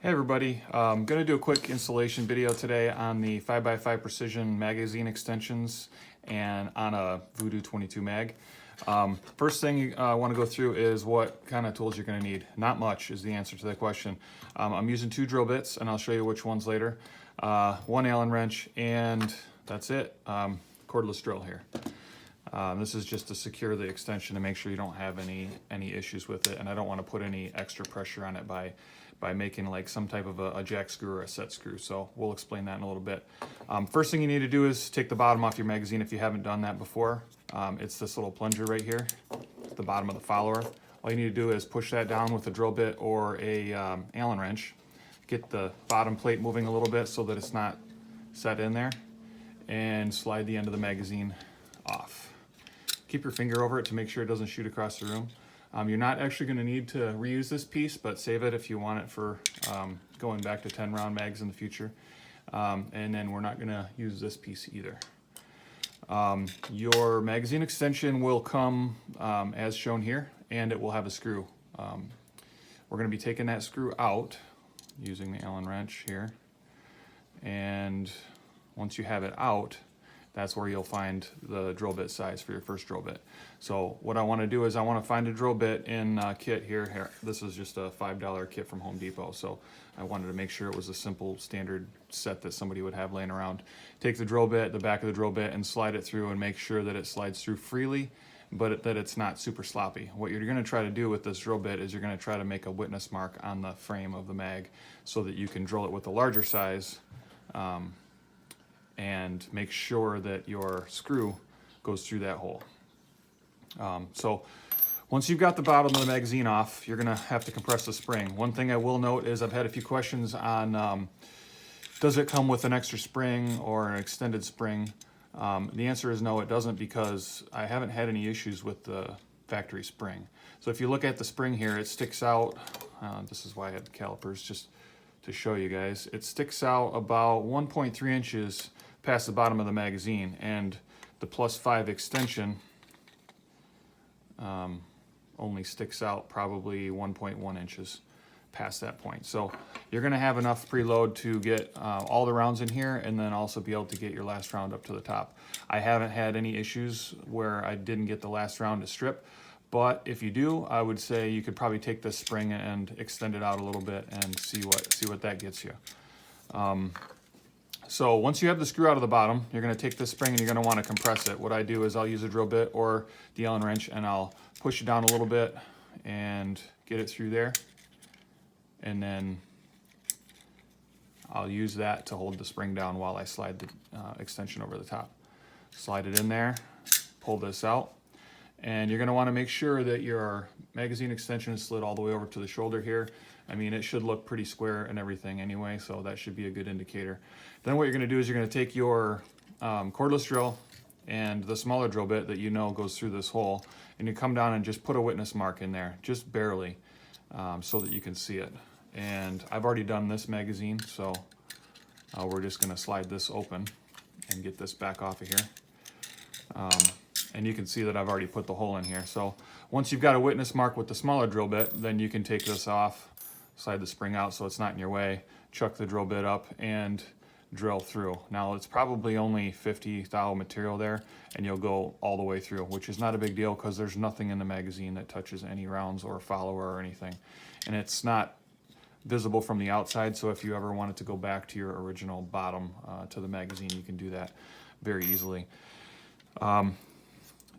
Hey everybody, I'm going to do a quick installation video today on the 5x5 Precision magazine extensions and on a Vudoo 22 mag. First thing I want to go through is what kind of tools you're going to need. Not much is the answer to that question. I'm using 2 drill bits and I'll show you which ones later. 1 Allen wrench and that's it. Cordless drill here. This is just to secure the extension to make sure you don't have any issues with it, and I don't want to put any extra pressure on it by making like some type of a jack screw or a set screw. So we'll explain that in a little bit. First thing you need to do is take the bottom off your magazine if you haven't done that before. It's this little plunger right here at the bottom of the follower. All you need to do is push that down with a drill bit or a Allen wrench. Get the bottom plate moving a little bit so that it's not set in there, and slide the end of the magazine off. Keep your finger over it to make sure it doesn't shoot across the room. You're not actually going to need to reuse this piece, but save it if you want it for going back to 10 round mags in the future. And then we're not going to use this piece either. Your magazine extension will come as shown here, and it will have a screw. We're going to be taking that screw out using the Allen wrench here. And once you have it out, that's where you'll find the drill bit size for your first drill bit. So what I want to do is I want to find a drill bit in kit here. This is just a $5 kit from Home Depot. So I wanted to make sure it was a simple standard set that somebody would have laying around. Take the drill bit, the back of the drill bit, and slide it through and make sure that it slides through freely, but that it's not super sloppy. What you're going to try to do with this drill bit is you're going to try to make a witness mark on the frame of the mag so that you can drill it with a larger size and make sure that your screw goes through that hole. So once you've got the bottom of the magazine off, you're gonna have to compress the spring. One thing I will note is I've had a few questions on does it come with an extra spring or an extended spring? The answer is no, it doesn't, because I haven't had any issues with the factory spring. So if you look at the spring here, it sticks out. This is why I had calipers, just to show you guys. It sticks out about 1.3 inches past the bottom of the magazine, and the +5 extension only sticks out probably 1.1 inches past that point. So you're going to have enough preload to get all the rounds in here, and then also be able to get your last round up to the top. I haven't had any issues where I didn't get the last round to strip, but if you do, I would say you could probably take this spring and extend it out a little bit and see what that gets you. So once you have the screw out of the bottom, you're going to take this spring and you're going to want to compress it. What I do is I'll use a drill bit or the Allen wrench, and I'll push it down a little bit and get it through there. And then I'll use that to hold the spring down while I slide the extension over the top. Slide it in there, pull this out, and you're going to want to make sure that your magazine extension is slid all the way over to the shoulder here. I mean, it should look pretty square and everything anyway, so that should be a good indicator. Then what you're going to do is you're going to take your cordless drill and the smaller drill bit that you know goes through this hole, and you come down and just put a witness mark in there, just barely, so that you can see it. And I've already done this magazine, so we're just going to slide this open and get this back off of here. And you can see that I've already put the hole in here. So once you've got a witness mark with the smaller drill bit, then you can take this off, slide the spring out so it's not in your way, chuck the drill bit up, and drill through. Now it's probably only 50 thou material there, and you'll go all the way through, which is not a big deal because there's nothing in the magazine that touches any rounds or follower or anything. And it's not visible from the outside, so if you ever wanted to go back to your original bottom to the magazine, you can do that very easily.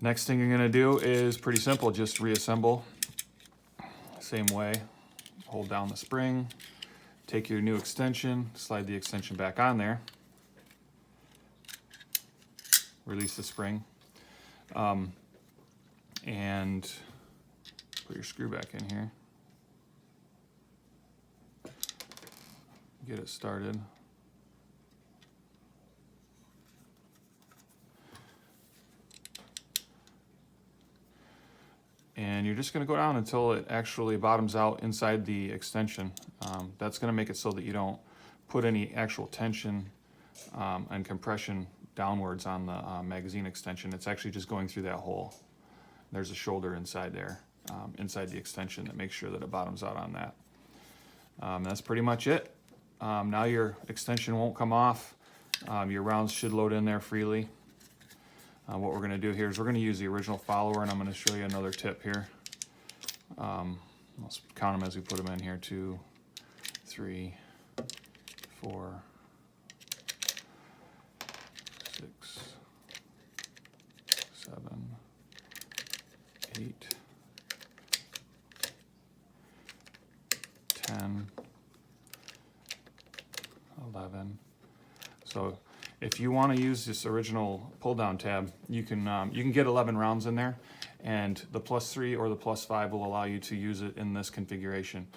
Next thing you're going to do is pretty simple, just reassemble. Same way, hold down the spring, take your new extension, slide the extension back on there, release the spring, and put your screw back in here. Get it started. And you're just going to go down until it actually bottoms out inside the extension. That's going to make it so that you don't put any actual tension and compression downwards on the magazine extension. It's actually just going through that hole. There's a shoulder inside there, inside the extension, that makes sure that it bottoms out on that. That's pretty much it. Now your extension won't come off. Your rounds should load in there freely. What we're going to do here is we're going to use the original follower, and I'm going to show you another tip here. Let's count them as we put them in here. 2, 3, 4, 6, 7, 8, 10, 11. So if you want to use this original pull down tab, you can get 11 rounds in there, and the +3 or the +5 will allow you to use it in this configuration.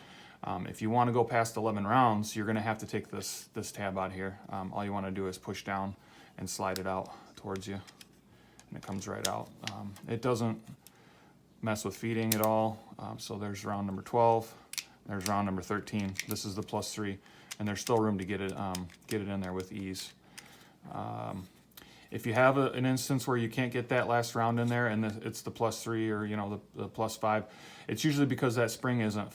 If you want to go past 11 rounds, you're going to have to take this tab out here. All you want to do is push down and slide it out towards you, and it comes right out. It doesn't mess with feeding at all. So there's round number 12, there's round number 13. This is the +3, and there's still room to get it in there with ease. If you have an instance where you can't get that last round in there, and it's the +3 or the +5, it's usually because that spring isn't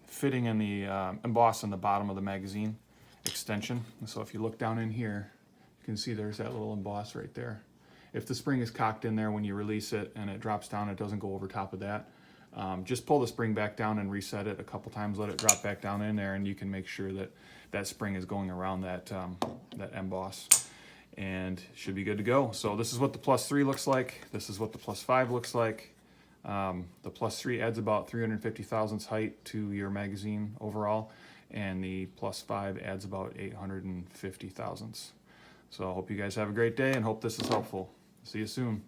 fitting in the emboss in the bottom of the magazine extension. So if you look down in here, you can see there's that little emboss right there. If the spring is cocked in there when you release it and it drops down, it doesn't go over top of that. Just pull the spring back down and reset it a couple times, let it drop back down in there, and you can make sure that that spring is going around that emboss, and should be good to go. So this is what the +3 looks like. This is what the +5 looks like. The +3 adds about 350 thousandths height to your magazine overall, and the +5 adds about 850 thousandths. So I hope you guys have a great day and hope this is helpful. See you soon.